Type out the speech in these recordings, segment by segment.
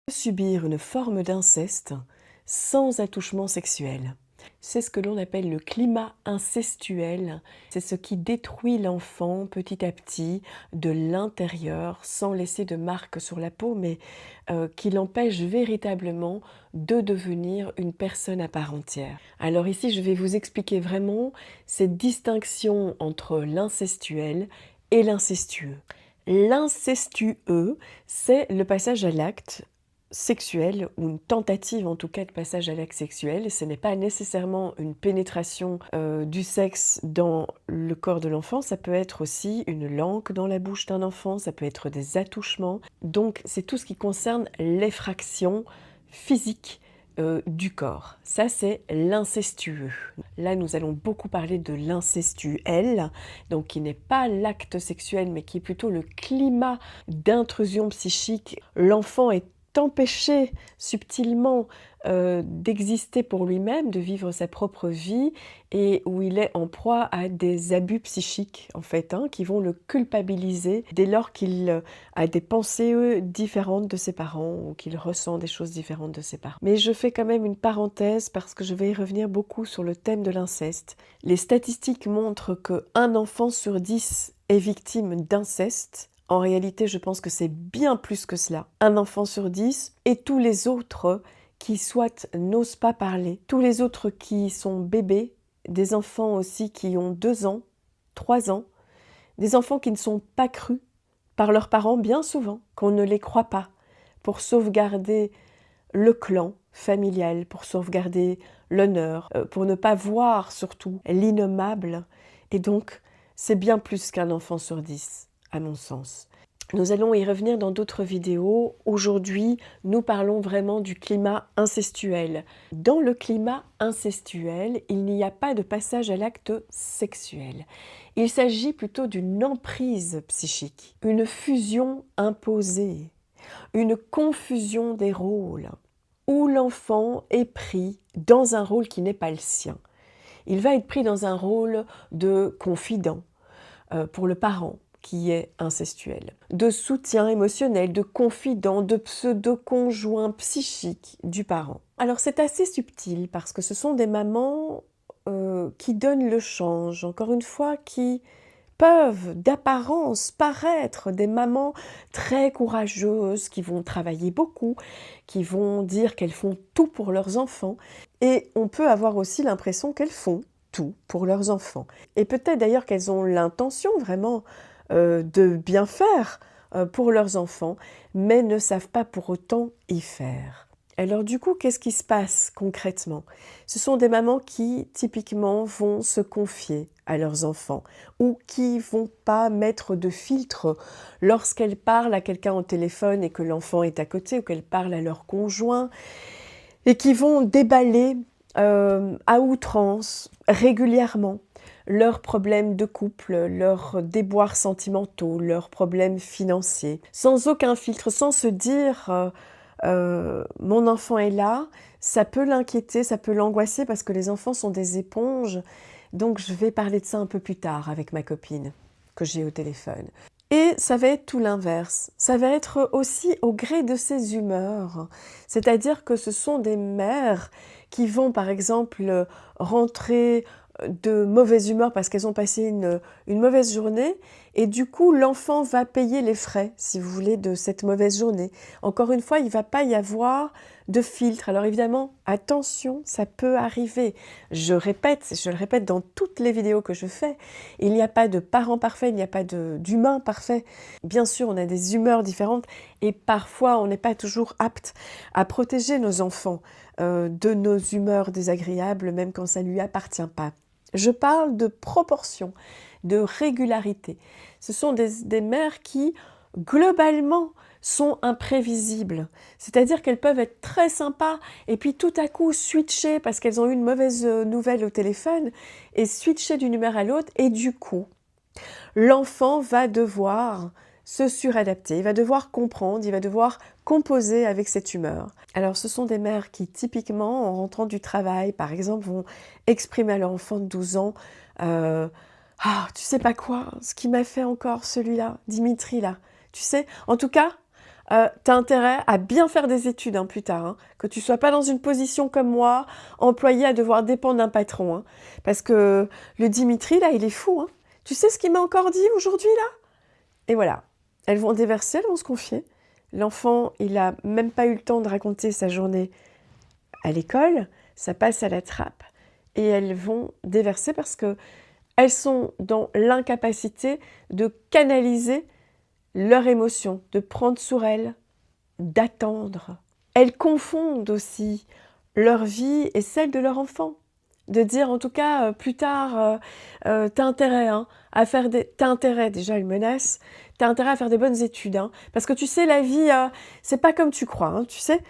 Subir une forme d'inceste sans attouchement sexuel. C'est ce que l'on appelle le climat incestuel. C'est ce qui détruit l'enfant petit à petit de l'intérieur sans laisser de marque sur la peau, mais qui l'empêche véritablement de devenir une personne à part entière. Alors ici, je vais vous expliquer vraiment cette distinction entre l'incestuel et l'incestueux. L'incestueux, c'est le passage à l'acte sexuel, ou une tentative en tout cas de passage à l'acte sexuel. Ce n'est pas nécessairement une pénétration du sexe dans le corps de l'enfant, ça peut être aussi une langue dans la bouche d'un enfant, ça peut être des attouchements. Donc c'est tout ce qui concerne l'effraction physique du corps. Ça, c'est l'incestueux. Là, nous allons beaucoup parler de l'incestuel, donc qui n'est pas l'acte sexuel, mais qui est plutôt le climat d'intrusion psychique. L'enfant est empêché subtilement d'exister pour lui-même, de vivre sa propre vie, et où il est en proie à des abus psychiques, en fait, qui vont le culpabiliser dès lors qu'il a des pensées différentes de ses parents, ou qu'il ressent des choses différentes de ses parents. Mais je fais quand même une parenthèse, parce que je vais y revenir beaucoup sur le thème de l'inceste. Les statistiques montrent qu'un enfant sur 10 est victime d'inceste. En réalité, je pense que c'est bien plus que cela. Un enfant sur 10, et tous les autres qui soit n'osent pas parler, tous les autres qui sont bébés, des enfants aussi qui ont 2 ans, 3 ans, des enfants qui ne sont pas crus par leurs parents bien souvent, qu'on ne les croit pas, pour sauvegarder le clan familial, pour sauvegarder l'honneur, pour ne pas voir surtout l'innommable. Et donc, c'est bien plus qu'un enfant sur 10, à mon sens. Nous allons y revenir dans d'autres vidéos. Aujourd'hui, nous parlons vraiment du climat incestuel. Dans le climat incestuel, il n'y a pas de passage à l'acte sexuel. Il s'agit plutôt d'une emprise psychique, une fusion imposée, une confusion des rôles, où l'enfant est pris dans un rôle qui n'est pas le sien. Il va être pris dans un rôle de confident pour le parent, qui est incestuel, de soutien émotionnel, de confident, de pseudo-conjoint psychique du parent. Alors c'est assez subtil parce que ce sont des mamans qui donnent le change, encore une fois, qui peuvent d'apparence paraître des mamans très courageuses, qui vont travailler beaucoup, qui vont dire qu'elles font tout pour leurs enfants, et on peut avoir aussi l'impression qu'elles font tout pour leurs enfants. Et peut-être d'ailleurs qu'elles ont l'intention vraiment de bien faire pour leurs enfants, mais ne savent pas pour autant y faire. Alors du coup, qu'est-ce qui se passe concrètement? Ce sont des mamans qui, typiquement, vont se confier à leurs enfants ou qui vont pas mettre de filtre lorsqu'elles parlent à quelqu'un au téléphone et que l'enfant est à côté, ou qu'elles parlent à leur conjoint, et qui vont déballer à outrance, régulièrement, leurs problèmes de couple, leurs déboires sentimentaux, leurs problèmes financiers, sans aucun filtre, sans se dire mon enfant est là, ça peut l'inquiéter, ça peut l'angoisser parce que les enfants sont des éponges, donc je vais parler de ça un peu plus tard avec ma copine que j'ai au téléphone. Et ça va être tout l'inverse, ça va être aussi au gré de ses humeurs, c'est-à-dire que ce sont des mères qui vont par exemple rentrer de mauvaise humeur parce qu'elles ont passé une mauvaise journée, et du coup l'enfant va payer les frais, si vous voulez, de cette mauvaise journée. Encore une fois, il ne va pas y avoir de filtre. Alors évidemment, attention, ça peut arriver. Je le répète dans toutes les vidéos que je fais, il n'y a pas de parent parfait, il n'y a pas d'humain parfait. Bien sûr, on a des humeurs différentes et parfois on n'est pas toujours apte à protéger nos enfants de nos humeurs désagréables, même quand ça ne lui appartient pas. Je parle de proportion, de régularité. Ce sont des mères qui, globalement, sont imprévisibles. C'est-à-dire qu'elles peuvent être très sympas et puis tout à coup switcher parce qu'elles ont eu une mauvaise nouvelle au téléphone et switcher d'une humeur à l'autre, et du coup, l'enfant va devoir se suradapter, il va devoir comprendre, il va devoir composer avec cette humeur. Alors ce sont des mères qui typiquement, en rentrant du travail, par exemple, vont exprimer à leur enfant de 12 ans ah, tu sais pas quoi, ce qui m'a fait encore celui-là, Dimitri là, tu sais, en tout cas, tu as intérêt à bien faire des études hein, plus tard, hein, que tu sois pas dans une position comme moi, employé à devoir dépendre d'un patron. Hein, parce que le Dimitri, là, il est fou. Hein. Tu sais ce qu'il m'a encore dit aujourd'hui, là? Et voilà, elles vont déverser, elles vont se confier. L'enfant, il a même pas eu le temps de raconter sa journée à l'école, ça passe à la trappe. Et elles vont déverser parce que elles sont dans l'incapacité de canaliser leurs émotions, de prendre sur elles, d'attendre. Elles confondent aussi leur vie et celle de leur enfant. De dire en tout cas plus tard, t'as intérêt hein, à faire des... T'as intérêt, déjà une menace, t'as intérêt à faire des bonnes études. Hein, parce que tu sais, la vie, c'est pas comme tu crois. Hein, tu sais,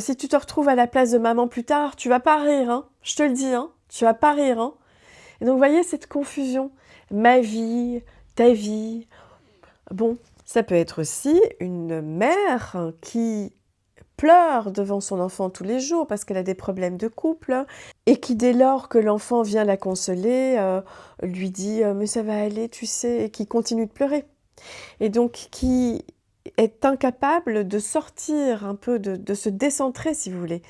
si tu te retrouves à la place de maman plus tard, tu vas pas rire. Hein, je te le dis, hein, tu vas pas rire. Hein. Et donc, vous voyez cette confusion. Ma vie, ta vie. Bon, ça peut être aussi une mère qui pleure devant son enfant tous les jours parce qu'elle a des problèmes de couple et qui, dès lors que l'enfant vient la consoler, lui dit mais ça va aller, tu sais, et qui continue de pleurer. Et donc, qui est incapable de sortir un peu, de se décentrer, si vous voulez,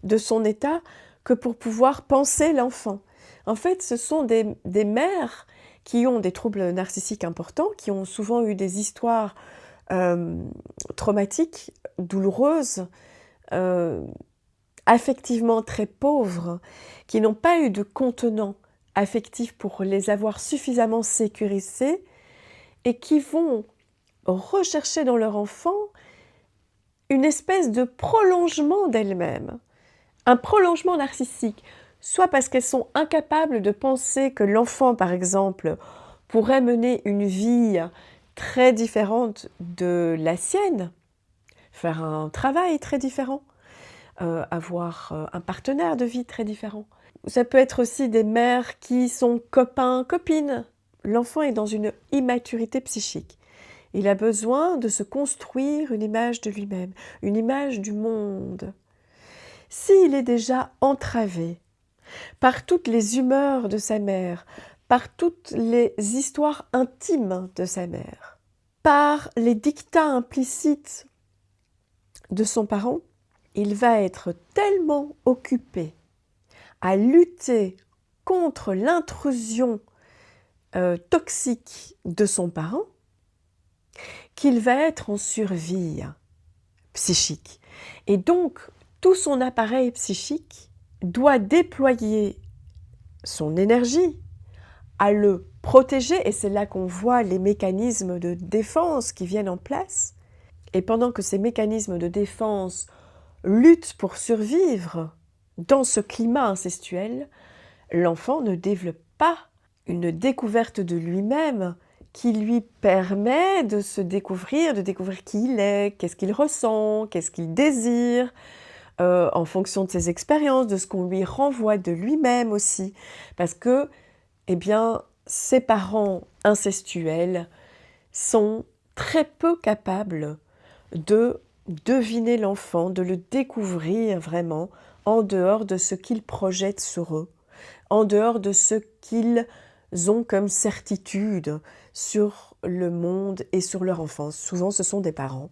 de son état que pour pouvoir penser l'enfant. En fait, ce sont des mères qui ont des troubles narcissiques importants, qui ont souvent eu des histoires traumatiques, douloureuses, affectivement très pauvres, qui n'ont pas eu de contenant affectif pour les avoir suffisamment sécurisées et qui vont rechercher dans leur enfant une espèce de prolongement d'elles-mêmes, un prolongement narcissique, soit parce qu'elles sont incapables de penser que l'enfant, par exemple, pourrait mener une vie très différente de la sienne, faire un travail très différent, avoir un partenaire de vie très différent. Ça peut être aussi des mères qui sont copains, copines. L'enfant est dans une immaturité psychique. Il a besoin de se construire une image de lui-même, une image du monde. S'il est déjà entravé par toutes les humeurs de sa mère, par toutes les histoires intimes de sa mère, par les dictats implicites de son parent, il va être tellement occupé à lutter contre l'intrusion toxique de son parent qu'il va être en survie psychique. Et donc, tout son appareil psychique doit déployer son énergie à le protéger, et c'est là qu'on voit les mécanismes de défense qui viennent en place. Et pendant que ces mécanismes de défense luttent pour survivre dans ce climat incestuel, l'enfant ne développe pas une découverte de lui-même qui lui permet de se découvrir, de découvrir qui il est, qu'est-ce qu'il ressent, qu'est-ce qu'il désire, en fonction de ses expériences, de ce qu'on lui renvoie de lui-même aussi. Parce que, eh bien, ses parents incestuels sont très peu capables de deviner l'enfant, de le découvrir vraiment en dehors de ce qu'ils projettent sur eux, en dehors de ce qu'ils ont comme certitude sur le monde et sur leur enfance. Souvent, ce sont des parents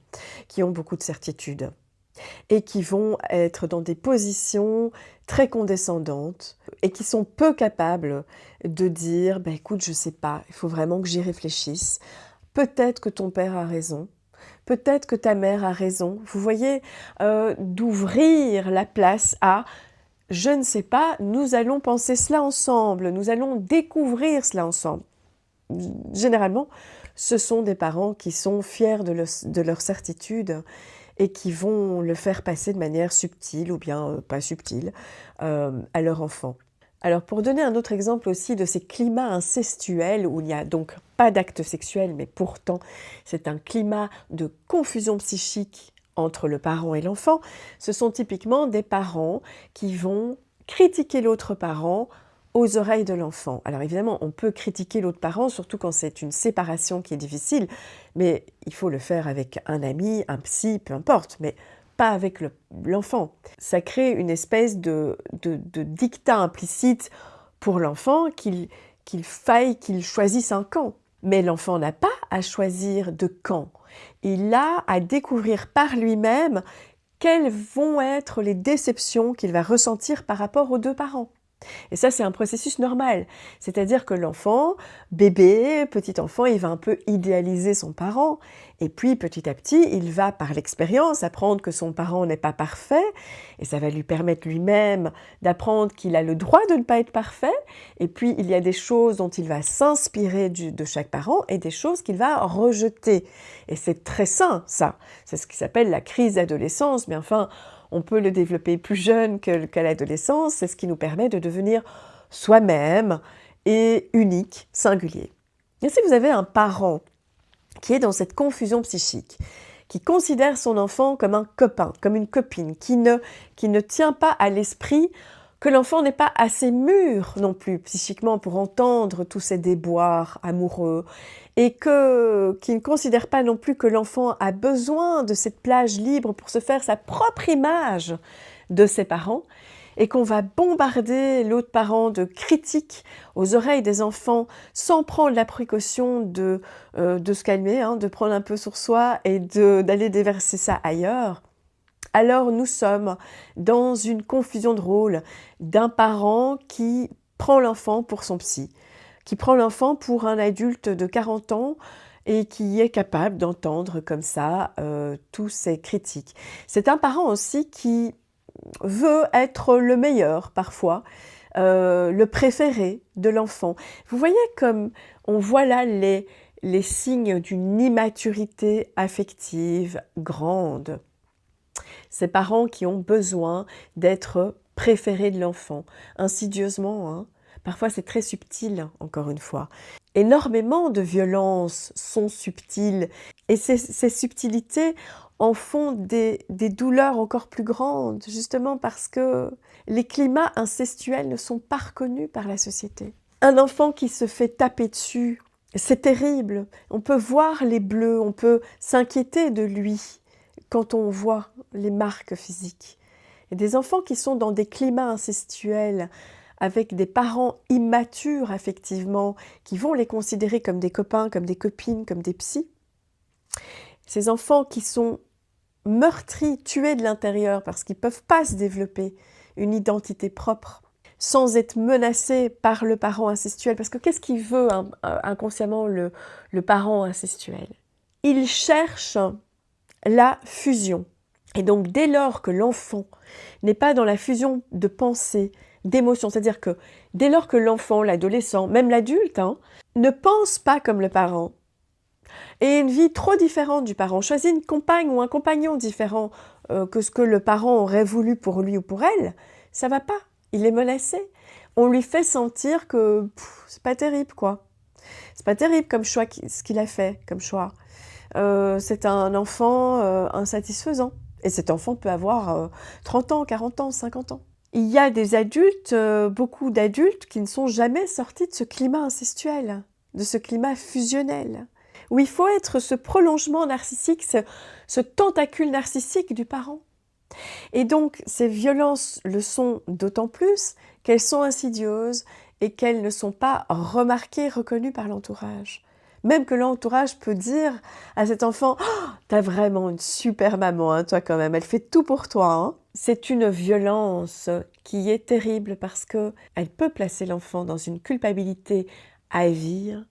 qui ont beaucoup de certitudes et qui vont être dans des positions très condescendantes et qui sont peu capables de dire « écoute, je ne sais pas, il faut vraiment que j'y réfléchisse. Peut-être que ton père a raison. Peut-être que ta mère a raison. » Vous voyez, d'ouvrir la place à « je ne sais pas, nous allons penser cela ensemble, nous allons découvrir cela ensemble ». Généralement, ce sont des parents qui sont fiers de leur certitude et qui vont le faire passer de manière subtile ou bien pas subtile à leur enfant. Alors pour donner un autre exemple aussi de ces climats incestuels où il n'y a donc pas d'acte sexuel, mais pourtant c'est un climat de confusion psychique entre le parent et l'enfant, ce sont typiquement des parents qui vont critiquer l'autre parent aux oreilles de l'enfant. Alors évidemment, on peut critiquer l'autre parent, surtout quand c'est une séparation qui est difficile, mais il faut le faire avec un ami, un psy, peu importe, mais pas avec l'enfant. Ça crée une espèce de dictat implicite pour l'enfant qu'il faille qu'il choisisse un camp. Mais l'enfant n'a pas à choisir de camp. Il a à découvrir par lui-même quelles vont être les déceptions qu'il va ressentir par rapport aux deux parents. Et ça, c'est un processus normal. C'est-à-dire que l'enfant, bébé, petit enfant, il va un peu idéaliser son parent. Et puis, petit à petit, il va, par l'expérience, apprendre que son parent n'est pas parfait. Et ça va lui permettre lui-même d'apprendre qu'il a le droit de ne pas être parfait. Et puis, il y a des choses dont il va s'inspirer de chaque parent et des choses qu'il va rejeter. Et c'est très sain, ça. C'est ce qui s'appelle la crise d'adolescence. Mais enfin, on peut le développer plus jeune qu'à l'adolescence, c'est ce qui nous permet de devenir soi-même et unique, singulier. Et si vous avez un parent qui est dans cette confusion psychique, qui considère son enfant comme un copain, comme une copine, qui ne tient pas à l'esprit que l'enfant n'est pas assez mûr non plus psychiquement pour entendre tous ces déboires amoureux et qui ne considère pas non plus que l'enfant a besoin de cette plage libre pour se faire sa propre image de ses parents et qu'on va bombarder l'autre parent de critiques aux oreilles des enfants sans prendre la précaution de se calmer, de prendre un peu sur soi et d'aller déverser ça ailleurs. Alors nous sommes dans une confusion de rôle d'un parent qui prend l'enfant pour son psy, qui prend l'enfant pour un adulte de 40 ans et qui est capable d'entendre comme ça tous ces critiques. C'est un parent aussi qui veut être le meilleur parfois, le préféré de l'enfant. Vous voyez comme on voit là les signes d'une immaturité affective grande. Ces parents qui ont besoin d'être préférés de l'enfant, insidieusement. Parfois c'est très subtil, encore une fois. Énormément de violences sont subtiles et ces subtilités en font des douleurs encore plus grandes, justement parce que les climats incestuels ne sont pas reconnus par la société. Un enfant qui se fait taper dessus, c'est terrible. On peut voir les bleus, on peut s'inquiéter de lui quand on voit les marques physiques. Et des enfants qui sont dans des climats incestuels, avec des parents immatures affectivement, qui vont les considérer comme des copains, comme des copines, comme des psys. Ces enfants qui sont meurtris, tués de l'intérieur parce qu'ils ne peuvent pas se développer une identité propre, sans être menacés par le parent incestuel. Parce que qu'est-ce qu'il veut inconsciemment le parent incestuel? Il cherche la fusion. Et donc dès lors que l'enfant n'est pas dans la fusion de pensée, d'émotion, c'est-à-dire que dès lors que l'enfant, l'adolescent, même l'adulte, ne pense pas comme le parent, et une vie trop différente du parent, choisit une compagne ou un compagnon différent que ce que le parent aurait voulu pour lui ou pour elle, ça va pas, il est menacé. On lui fait sentir que c'est pas terrible, quoi. C'est pas terrible comme choix, ce qu'il a fait comme choix. C'est un enfant insatisfaisant. Et cet enfant peut avoir 30 ans, 40 ans, 50 ans. Il y a des adultes, beaucoup d'adultes, qui ne sont jamais sortis de ce climat incestuel, de ce climat fusionnel, où il faut être ce prolongement narcissique, ce tentacule narcissique du parent. Et donc, ces violences le sont d'autant plus qu'elles sont insidieuses et qu'elles ne sont pas remarquées, reconnues par l'entourage. Même que l'entourage peut dire à cet enfant oh, « T'as vraiment une super maman, toi quand même, elle fait tout pour toi. » C'est une violence qui est terrible parce qu'elle peut placer l'enfant dans une culpabilité à vivre,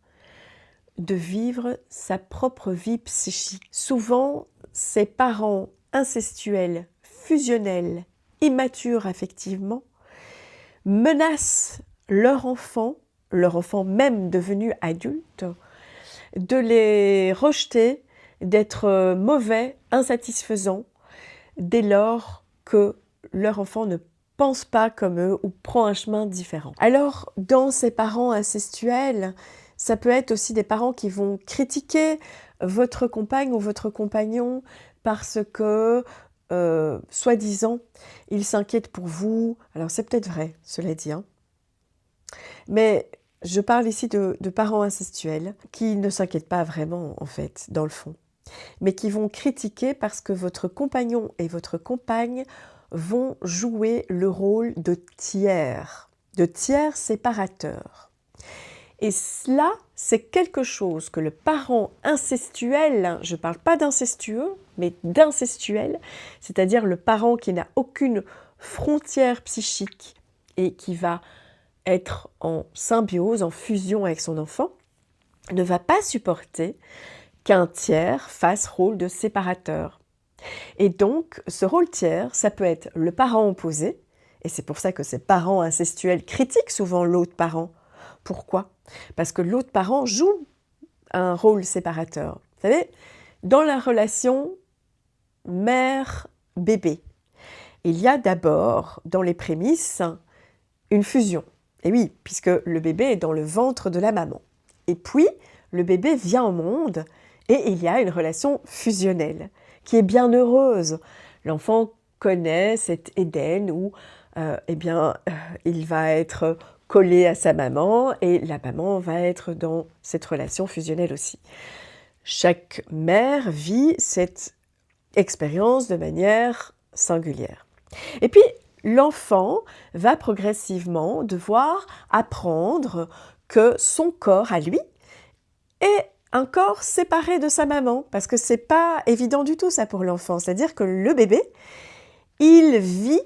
de vivre sa propre vie psychique. Souvent, ces parents incestuels, fusionnels, immatures affectivement, menacent leur enfant même devenu adulte, de les rejeter, d'être mauvais, insatisfaisants, dès lors que leur enfant ne pense pas comme eux ou prend un chemin différent. Alors, dans ces parents incestuels, ça peut être aussi des parents qui vont critiquer votre compagne ou votre compagnon parce que, soi-disant, ils s'inquiètent pour vous. Alors, c'est peut-être vrai, cela dit, mais je parle ici de parents incestuels qui ne s'inquiètent pas vraiment, en fait, dans le fond, mais qui vont critiquer parce que votre compagnon et votre compagne vont jouer le rôle de tiers séparateurs. Et cela, c'est quelque chose que le parent incestuel, je ne parle pas d'incestueux, mais d'incestuel, c'est-à-dire le parent qui n'a aucune frontière psychique et qui va être en symbiose, en fusion avec son enfant, ne va pas supporter qu'un tiers fasse rôle de séparateur. Et donc, ce rôle tiers, ça peut être le parent opposé, et c'est pour ça que ces parents incestuels critiquent souvent l'autre parent. Pourquoi? Parce que l'autre parent joue un rôle séparateur. Vous savez, dans la relation mère-bébé, il y a d'abord, dans les prémices, une fusion. Et oui, puisque le bébé est dans le ventre de la maman. Et puis, le bébé vient au monde et il y a une relation fusionnelle qui est bien heureuse. L'enfant connaît cet Éden où il va être collé à sa maman et la maman va être dans cette relation fusionnelle aussi. Chaque mère vit cette expérience de manière singulière. Et puis, l'enfant va progressivement devoir apprendre que son corps à lui est un corps séparé de sa maman, parce que c'est pas évident du tout ça pour l'enfant. C'est-à-dire que le bébé, il vit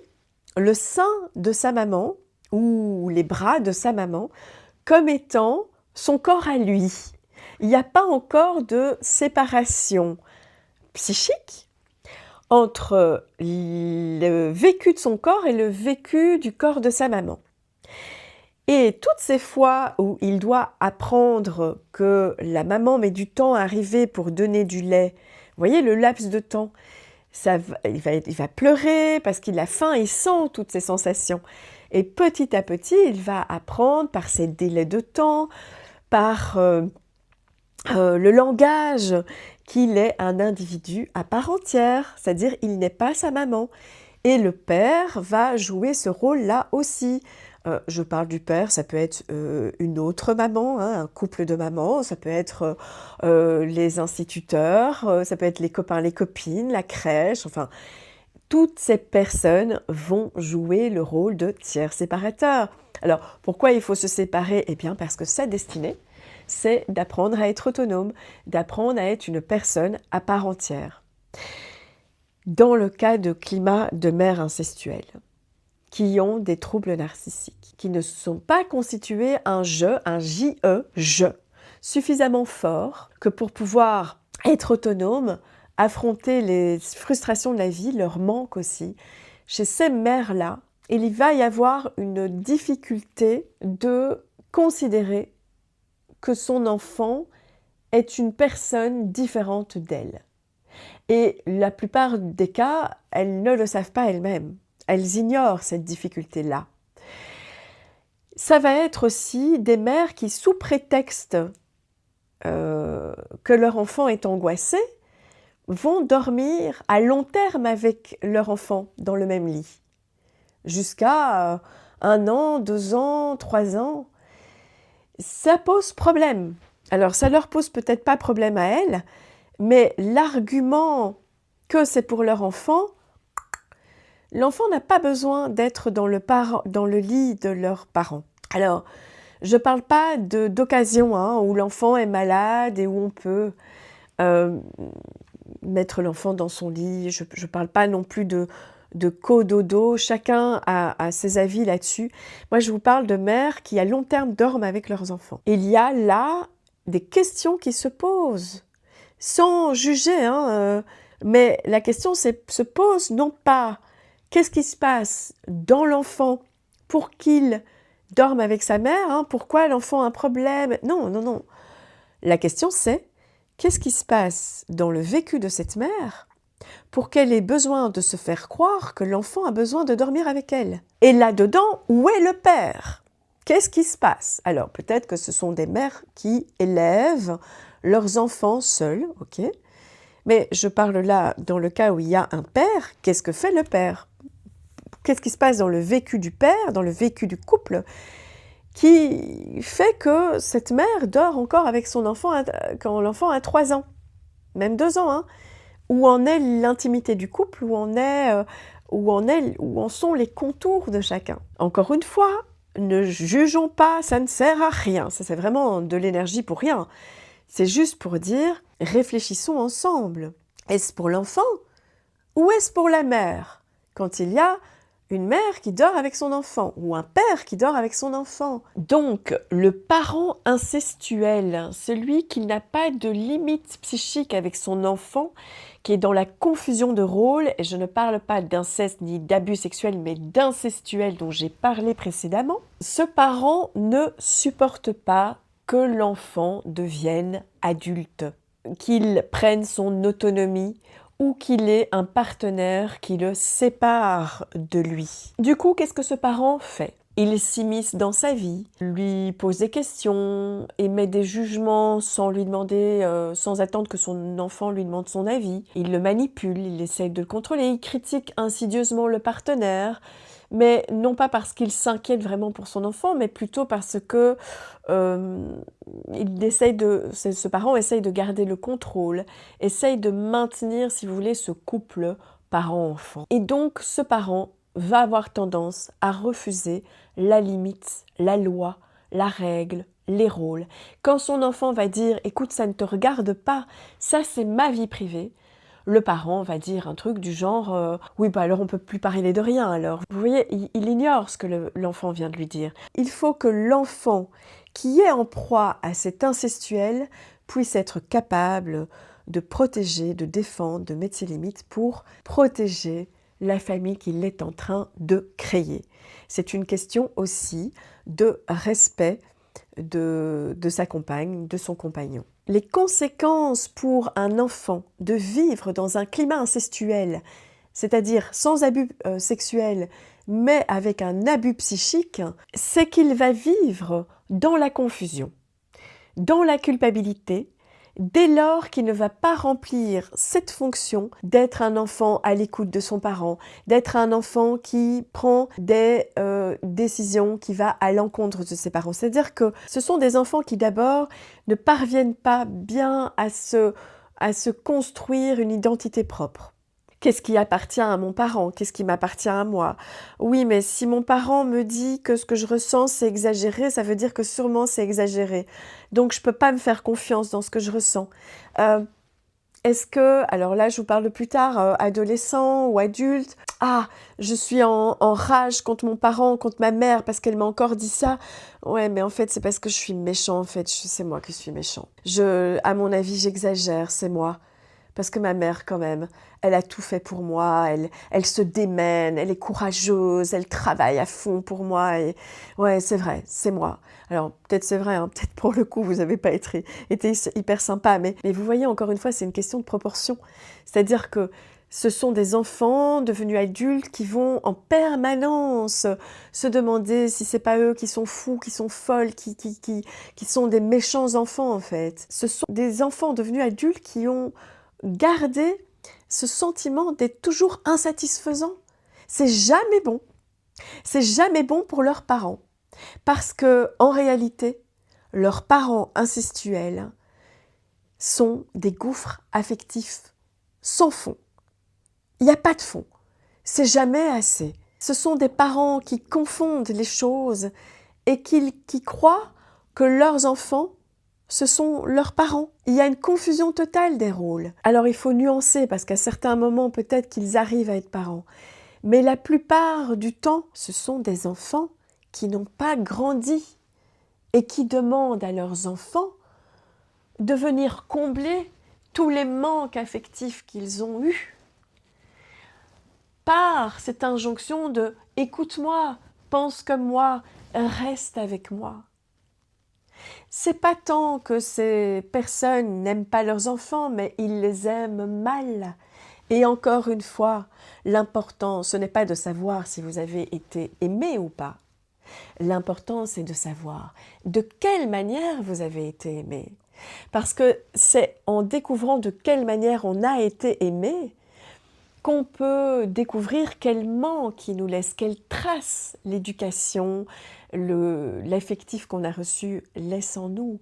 le sein de sa maman ou les bras de sa maman comme étant son corps à lui. Il n'y a pas encore de séparation psychique entre le vécu de son corps et le vécu du corps de sa maman. Et toutes ces fois où il doit apprendre que la maman met du temps à arriver pour donner du lait, vous voyez le laps de temps, il va pleurer parce qu'il a faim, il sent toutes ces sensations. Et petit à petit, il va apprendre par ces délais de temps, par le langage, qu'il est un individu à part entière, c'est-à-dire il n'est pas sa maman. Et le père va jouer ce rôle-là aussi. Je parle du père, ça peut être une autre maman, hein, un couple de mamans, ça peut être les instituteurs, ça peut être les copains, les copines, la crèche, enfin, toutes ces personnes vont jouer le rôle de tiers séparateur. Alors, pourquoi il faut se séparer? Eh bien, parce que sa destinée, c'est d'apprendre à être autonome, d'apprendre à être une personne à part entière. Dans le cas de climat de mères incestuelles, qui ont des troubles narcissiques, qui ne sont pas constitués un je, suffisamment fort que pour pouvoir être autonome, affronter les frustrations de la vie, leur manque aussi. Chez ces mères-là, il va y avoir une difficulté de considérer que son enfant est une personne différente d'elle. Et la plupart des cas, elles ne le savent pas elles-mêmes. Elles ignorent cette difficulté-là. Ça va être aussi des mères qui, sous prétexte que leur enfant est angoissé, vont dormir à long terme avec leur enfant dans le même lit. Jusqu'à 1 an, 2 ans, 3 ans. Ça pose problème. Alors, ça leur pose peut-être pas problème à elles, mais l'argument que c'est pour leur enfant, l'enfant n'a pas besoin d'être dans le lit de leurs parents. Alors, je ne parle pas d'occasion où l'enfant est malade et où on peut mettre l'enfant dans son lit. Je ne parle pas non plus de cododo. Chacun a ses avis là-dessus. Moi, je vous parle de mères qui, à long terme, dorment avec leurs enfants. Il y a là des questions qui se posent, sans juger, mais la question se pose non pas qu'est-ce qui se passe dans l'enfant pour qu'il dorme avec sa mère, pourquoi l'enfant a un problème. Non. La question c'est qu'est-ce qui se passe dans le vécu de cette mère pour qu'elle ait besoin de se faire croire que l'enfant a besoin de dormir avec elle. Et là-dedans, où est le père? Qu'est-ce qui se passe? Alors, peut-être que ce sont des mères qui élèvent leurs enfants seuls, ok? Mais je parle là, dans le cas où il y a un père, qu'est-ce que fait le père? Qu'est-ce qui se passe dans le vécu du père, dans le vécu du couple, qui fait que cette mère dort encore avec son enfant quand l'enfant a 3 ans, même 2 ans, Où en est l'intimité du couple, où en sont les contours de chacun. Encore une fois, Ne jugeons pas, ça ne sert à rien. Ça, c'est vraiment de l'énergie pour rien. C'est juste pour dire, réfléchissons ensemble. Est-ce pour l'enfant ou est-ce pour la mère? Quand il y a une mère qui dort avec son enfant ou un père qui dort avec son enfant. Donc, le parent incestuel, celui qui n'a pas de limite psychique avec son enfant, qui est dans la confusion de rôles, et je ne parle pas d'inceste ni d'abus sexuels, mais d'incestuel dont j'ai parlé précédemment, ce parent ne supporte pas que l'enfant devienne adulte, qu'il prenne son autonomie, ou qu'il ait un partenaire qui le sépare de lui. Du coup, qu'est-ce que ce parent fait? Il s'immisce dans sa vie, lui pose des questions, émet des jugements sans lui demander, sans attendre que son enfant lui demande son avis. Il le manipule, il essaye de le contrôler, il critique insidieusement le partenaire, mais non pas parce qu'il s'inquiète vraiment pour son enfant, mais plutôt parce que ce parent essaye de garder le contrôle, essaye de maintenir, si vous voulez, ce couple parent-enfant. Et donc, ce parent va avoir tendance à refuser la limite, la loi, la règle, les rôles. Quand son enfant va dire « écoute, ça ne te regarde pas, ça c'est ma vie privée », le parent va dire un truc du genre oui, bah alors on peut plus parler de rien alors. Vous voyez, il ignore ce que l'enfant vient de lui dire. Il faut que l'enfant qui est en proie à cet incestuel puisse être capable de protéger, de défendre, de mettre ses limites pour protéger la famille qu'il est en train de créer. C'est une question aussi de respect de sa compagne, de son compagnon. Les conséquences pour un enfant de vivre dans un climat incestuel, c'est-à-dire sans abus sexuel, mais avec un abus psychique, c'est qu'il va vivre dans la confusion, dans la culpabilité, dès lors qu'il ne va pas remplir cette fonction d'être un enfant à l'écoute de son parent, d'être un enfant qui prend des décisions, qui va à l'encontre de ses parents. C'est-à-dire que ce sont des enfants qui d'abord ne parviennent pas bien à se construire une identité propre. Qu'est-ce qui appartient à mon parent? Qu'est-ce qui m'appartient à moi? Oui, mais si mon parent me dit que ce que je ressens, c'est exagéré, ça veut dire que sûrement c'est exagéré. Donc, je ne peux pas me faire confiance dans ce que je ressens. Est-ce que, alors là, je vous parle de plus tard, adolescent ou adulte, ah, je suis en rage contre mon parent, contre ma mère, parce qu'elle m'a encore dit ça. Ouais, mais en fait, c'est parce que je suis méchant, en fait. C'est moi qui suis méchant. À mon avis, j'exagère, c'est moi. Parce que ma mère, quand même, elle a tout fait pour moi, elle se démène, elle est courageuse, elle travaille à fond pour moi. Et ouais, c'est vrai, c'est moi. Alors, peut-être c'est vrai, hein, peut-être pour le coup, vous n'avez pas été hyper sympa, mais vous voyez, encore une fois, c'est une question de proportion. C'est-à-dire que ce sont des enfants devenus adultes qui vont en permanence se demander si c'est pas eux qui sont fous, qui sont folles, qui sont des méchants enfants, en fait. Ce sont des enfants devenus adultes qui ont garder ce sentiment d'être toujours insatisfaisant. C'est jamais bon. C'est jamais bon pour leurs parents. Parce que, en réalité, leurs parents incestuels sont des gouffres affectifs sans fond. Il n'y a pas de fond. C'est jamais assez. Ce sont des parents qui confondent les choses et qui croient que leurs enfants ce sont leurs parents. Il y a une confusion totale des rôles. Alors il faut nuancer parce qu'à certains moments, peut-être qu'ils arrivent à être parents. Mais la plupart du temps, ce sont des enfants qui n'ont pas grandi et qui demandent à leurs enfants de venir combler tous les manques affectifs qu'ils ont eus par cette injonction de « écoute-moi, pense comme moi, reste avec moi ». C'est pas tant que ces personnes n'aiment pas leurs enfants, mais ils les aiment mal. Et encore une fois, l'important, ce n'est pas de savoir si vous avez été aimé ou pas. L'important, c'est de savoir de quelle manière vous avez été aimé. Parce que c'est en découvrant de quelle manière on a été aimé qu'on peut découvrir quel manque qui nous laisse, quelle trace l'éducation, l'affectif qu'on a reçu laisse en nous.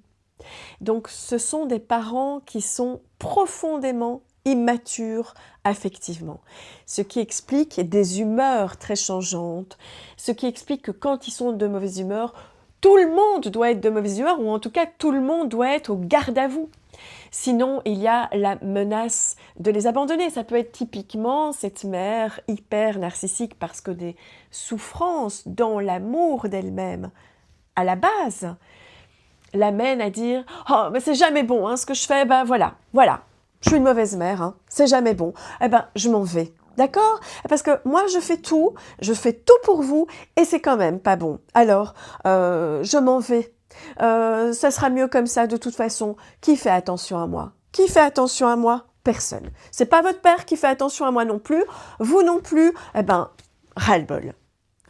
Donc ce sont des parents qui sont profondément immature affectivement. Ce qui explique des humeurs très changeantes, ce qui explique que quand ils sont de mauvaise humeur, tout le monde doit être de mauvaise humeur, ou en tout cas tout le monde doit être au garde à vous. Sinon, il y a la menace de les abandonner. Ça peut être typiquement cette mère hyper narcissique parce que des souffrances dans l'amour d'elle-même, à la base, l'amènent à dire « Oh, mais c'est jamais bon, hein, ce que je fais, ben voilà, je suis une mauvaise mère, hein, c'est jamais bon, eh ben je m'en vais. » D'accord? Parce que moi, je fais tout pour vous, et c'est quand même pas bon. Alors, je m'en vais. Ça sera mieux comme ça de toute façon. Qui fait attention à moi? Qui fait attention à moi? Personne. C'est pas votre père qui fait attention à moi non plus, vous non plus. Eh ben, ras-le-bol.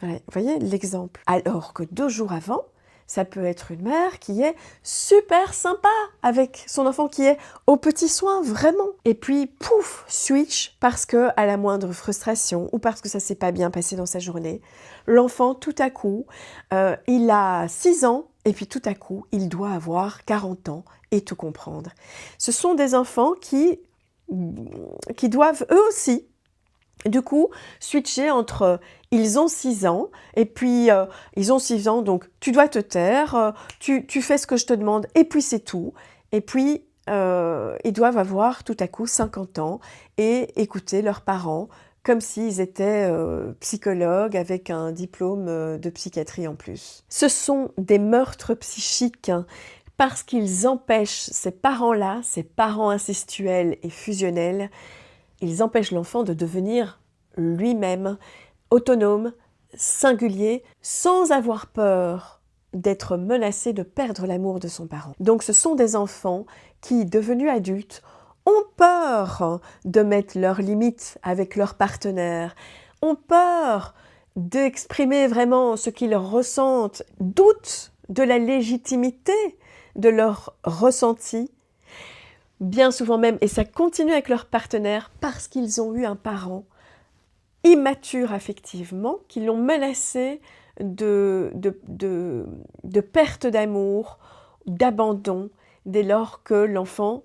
Ouais, vous voyez l'exemple. Alors que 2 jours avant, ça peut être une mère qui est super sympa avec son enfant, qui est aux petits soins, vraiment. Et puis, pouf, switch, parce que à la moindre frustration ou parce que ça s'est pas bien passé dans sa journée, l'enfant, tout à coup, il a 6 ans, et puis tout à coup, il doit avoir 40 ans et tout comprendre. Ce sont des enfants qui doivent, eux aussi, du coup, switcher entre ils ont 6 ans, et puis ils ont 6 ans, donc tu dois te taire, tu fais ce que je te demande, et puis c'est tout. Et puis, ils doivent avoir tout à coup 50 ans et écouter leurs parents comme s'ils étaient psychologues avec un diplôme de psychiatrie en plus. Ce sont des meurtres psychiques, hein, parce qu'ils empêchent ces parents-là, ces parents incestuels et fusionnels, ils empêchent l'enfant de devenir lui-même autonome, singulier, sans avoir peur d'être menacé de perdre l'amour de son parent. Donc ce sont des enfants qui, devenus adultes, ont peur de mettre leurs limites avec leur partenaire, ont peur d'exprimer vraiment ce qu'ils ressentent, doutent de la légitimité de leur ressenti, bien souvent même, et ça continue avec leur partenaire parce qu'ils ont eu un parent immature affectivement, qui l'ont menacé de perte d'amour, d'abandon, dès lors que l'enfant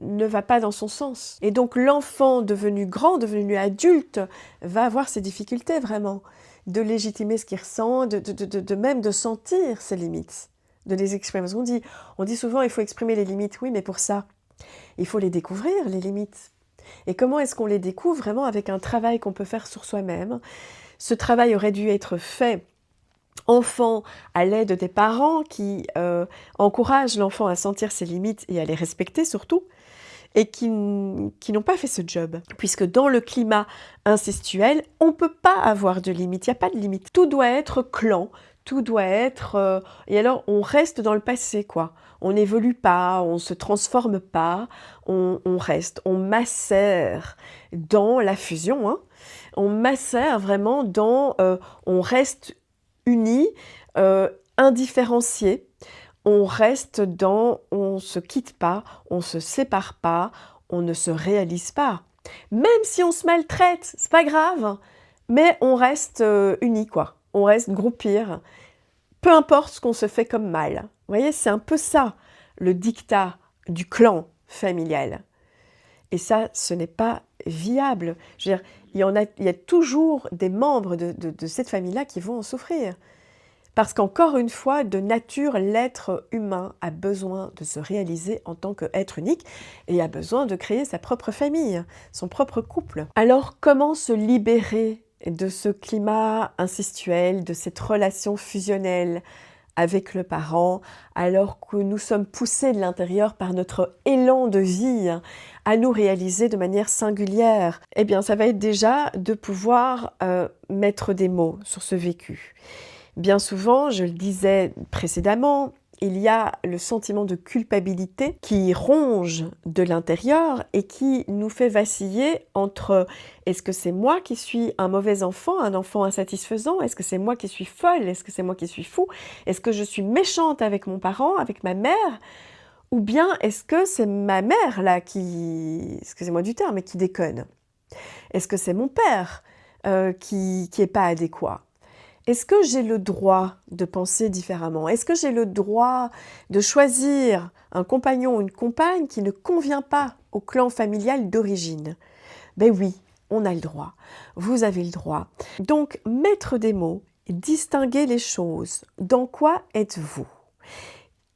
ne va pas dans son sens. Et donc l'enfant devenu grand, devenu adulte, va avoir ces difficultés vraiment, de légitimer ce qu'il ressent, même de sentir ses limites, de les exprimer. Parce on dit souvent il faut exprimer les limites, oui, mais pour ça, il faut les découvrir, les limites. Et comment est-ce qu'on les découvre? Vraiment avec un travail qu'on peut faire sur soi-même. Ce travail aurait dû être fait enfant à l'aide des parents qui encouragent l'enfant à sentir ses limites et à les respecter surtout, et qui n'ont pas fait ce job. Puisque dans le climat incestuel, on ne peut pas avoir de limites, il n'y a pas de limite. Tout doit être clan, tout doit être... et alors, on reste dans le passé, quoi. On n'évolue pas, on ne se transforme pas, on reste, on macère dans la fusion, hein. On macère vraiment dans... on reste unis, indifférenciés, on reste dans... on ne se quitte pas, on ne se sépare pas, on ne se réalise pas. Même si on se maltraite, c'est pas grave, mais on reste unis, quoi. On reste groupir, peu importe ce qu'on se fait comme mal. Vous voyez, c'est un peu ça, le diktat du clan familial. Et ça, ce n'est pas viable. Je veux dire, il y a toujours des membres de cette famille-là qui vont en souffrir. Parce qu'encore une fois, de nature, l'être humain a besoin de se réaliser en tant qu'être unique et a besoin de créer sa propre famille, son propre couple. Alors, comment se libérer de ce climat incestuel, de cette relation fusionnelle avec le parent, alors que nous sommes poussés de l'intérieur par notre élan de vie à nous réaliser de manière singulière? Eh bien, ça va être déjà de pouvoir mettre des mots sur ce vécu. Bien souvent, je le disais précédemment, il y a le sentiment de culpabilité qui ronge de l'intérieur et qui nous fait vaciller entre est-ce que c'est moi qui suis un mauvais enfant, un enfant insatisfaisant? Est-ce que c'est moi qui suis folle? Est-ce que c'est moi qui suis fou? Est-ce que je suis méchante avec mon parent, avec ma mère? Ou bien est-ce que c'est ma mère là qui, excusez-moi du terme, mais qui déconne? Est-ce que c'est mon père qui est pas adéquat? Est-ce que j'ai le droit de penser différemment? Est-ce que j'ai le droit de choisir un compagnon ou une compagne qui ne convient pas au clan familial d'origine? Ben oui, on a le droit. Vous avez le droit. Donc, mettre des mots, distinguer les choses. Dans quoi êtes-vous?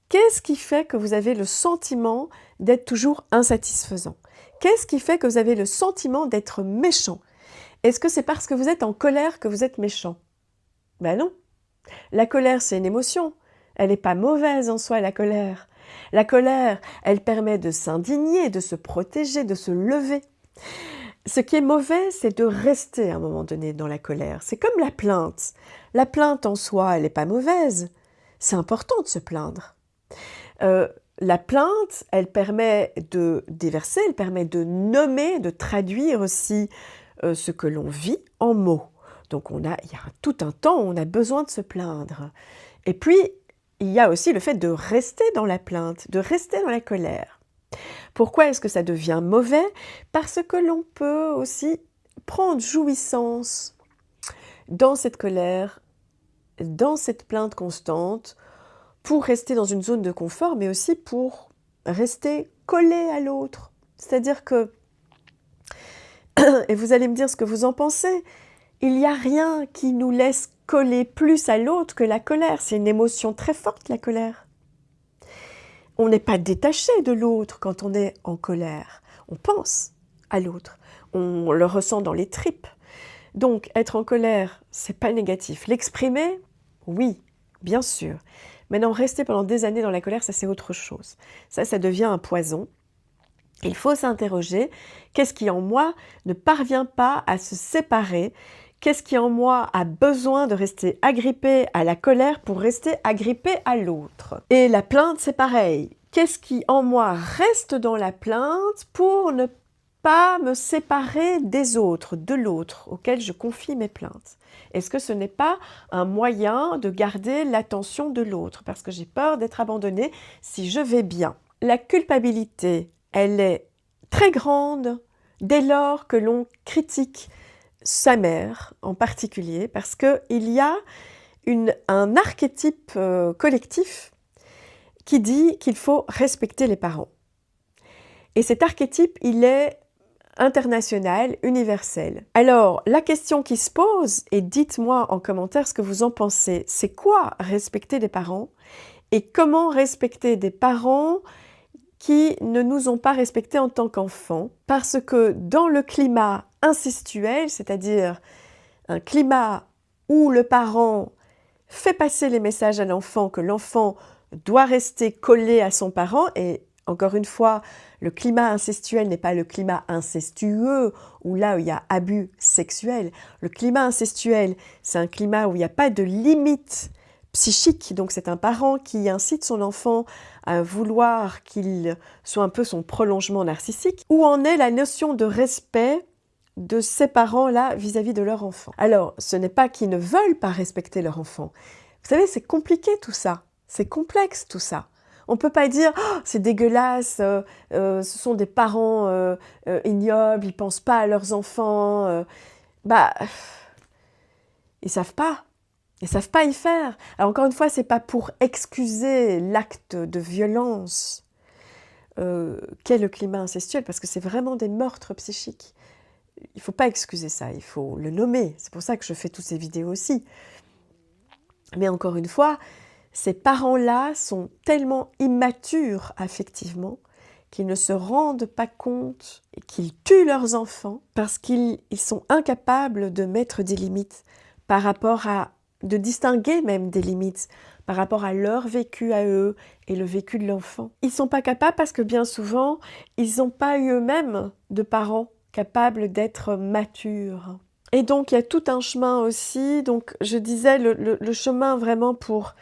Qu'est-ce qui fait que vous avez le sentiment d'être toujours insatisfaisant? Qu'est-ce qui fait que vous avez le sentiment d'être méchant? Est-ce que c'est parce que vous êtes en colère que vous êtes méchant? Ben non. La colère, c'est une émotion. Elle n'est pas mauvaise en soi, la colère. La colère, elle permet de s'indigner, de se protéger, de se lever. Ce qui est mauvais, c'est de rester à un moment donné dans la colère. C'est comme la plainte. La plainte en soi, elle n'est pas mauvaise. C'est important de se plaindre. La plainte, elle permet de déverser, elle permet de nommer, de traduire aussi ce que l'on vit en mots. Donc il y a tout un temps où on a besoin de se plaindre. Et puis, il y a aussi le fait de rester dans la plainte, de rester dans la colère. Pourquoi est-ce que ça devient mauvais? Parce que l'on peut aussi prendre jouissance dans cette colère, dans cette plainte constante, pour rester dans une zone de confort, mais aussi pour rester collé à l'autre. C'est-à-dire que, et vous allez me dire ce que vous en pensez, il n'y a rien qui nous laisse coller plus à l'autre que la colère. C'est une émotion très forte, la colère. On n'est pas détaché de l'autre quand on est en colère. On pense à l'autre. On le ressent dans les tripes. Donc, être en colère, c'est pas négatif. L'exprimer, oui, bien sûr. Maintenant, rester pendant des années dans la colère, ça c'est autre chose. Ça devient un poison. Il faut s'interroger, qu'est-ce qui en moi ne parvient pas à se séparer? Qu'est-ce qui en moi a besoin de rester agrippé à la colère pour rester agrippé à l'autre? Et la plainte, c'est pareil. Qu'est-ce qui en moi reste dans la plainte pour ne pas me séparer des autres, de l'autre, auquel je confie mes plaintes? Est-ce que ce n'est pas un moyen de garder l'attention de l'autre? Parce que j'ai peur d'être abandonnée si je vais bien. La culpabilité, elle est très grande dès lors que l'on critique sa mère en particulier, parce qu'il y a un archétype collectif qui dit qu'il faut respecter les parents. Et cet archétype, il est international, universel. Alors, la question qui se pose, et dites-moi en commentaire ce que vous en pensez, c'est quoi respecter des parents? Et comment respecter des parents qui ne nous ont pas respectés en tant qu'enfants? Parce que dans le climat incestuel, c'est-à-dire un climat où le parent fait passer les messages à l'enfant, que l'enfant doit rester collé à son parent, et encore une fois, le climat incestuel n'est pas le climat incestueux, où là où il y a abus sexuel. Le climat incestuel, c'est un climat où il n'y a pas de limite psychique, donc c'est un parent qui incite son enfant à vouloir qu'il soit un peu son prolongement narcissique. Où en est la notion de respect de ces parents-là vis-à-vis de leur enfant? Alors, ce n'est pas qu'ils ne veulent pas respecter leur enfant. Vous savez, c'est compliqué tout ça, c'est complexe tout ça. On ne peut pas dire oh, « c'est dégueulasse, ce sont des parents ignobles, ils ne pensent pas à leurs enfants. » Bah, ils ne savent pas. Ils ne savent pas y faire. Alors encore une fois, ce n'est pas pour excuser l'acte de violence qu'est le climat incestuel, parce que c'est vraiment des meurtres psychiques. Il ne faut pas excuser ça, il faut le nommer. C'est pour ça que je fais toutes ces vidéos aussi. Mais encore une fois, ces parents-là sont tellement immatures affectivement qu'ils ne se rendent pas compte et qu'ils tuent leurs enfants parce qu'ils sont incapables de mettre des limites par rapport à, de distinguer même des limites par rapport à leur vécu à eux et le vécu de l'enfant. Ils ne sont pas capables parce que bien souvent, ils n'ont pas eu eux-mêmes de parents capables d'être matures. Et donc, il y a tout un chemin aussi. Donc, je disais, le chemin vraiment pour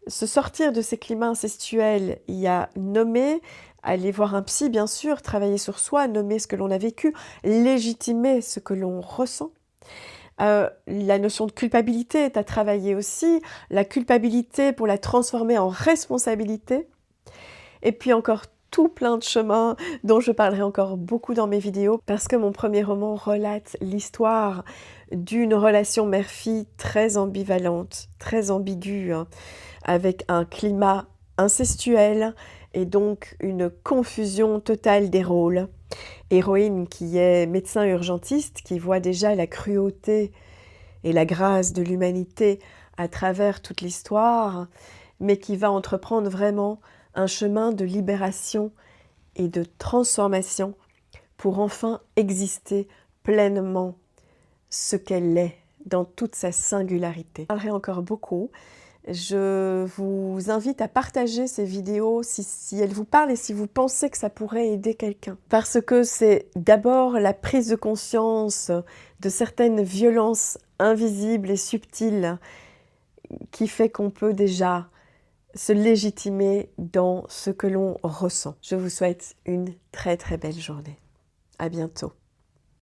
se sortir de ces climats incestuels, il y a nommer, aller voir un psy, bien sûr, travailler sur soi, nommer ce que l'on a vécu, légitimer ce que l'on ressent. La notion de culpabilité est à travailler aussi. La culpabilité pour la transformer en responsabilité. Et puis encore tout plein de chemins dont je parlerai encore beaucoup dans mes vidéos parce que mon premier roman relate l'histoire d'une relation mère-fille très ambivalente, très ambiguë, hein, avec un climat incestuel et donc une confusion totale des rôles. Héroïne qui est médecin urgentiste, qui voit déjà la cruauté et la grâce de l'humanité à travers toute l'histoire, mais qui va entreprendre vraiment un chemin de libération et de transformation pour enfin exister pleinement ce qu'elle est dans toute sa singularité. Je parlerai encore beaucoup. Je vous invite à partager ces vidéos si elles vous parlent et si vous pensez que ça pourrait aider quelqu'un. Parce que c'est d'abord la prise de conscience de certaines violences invisibles et subtiles qui fait qu'on peut déjà se légitimer dans ce que l'on ressent. Je vous souhaite une très très belle journée. À bientôt.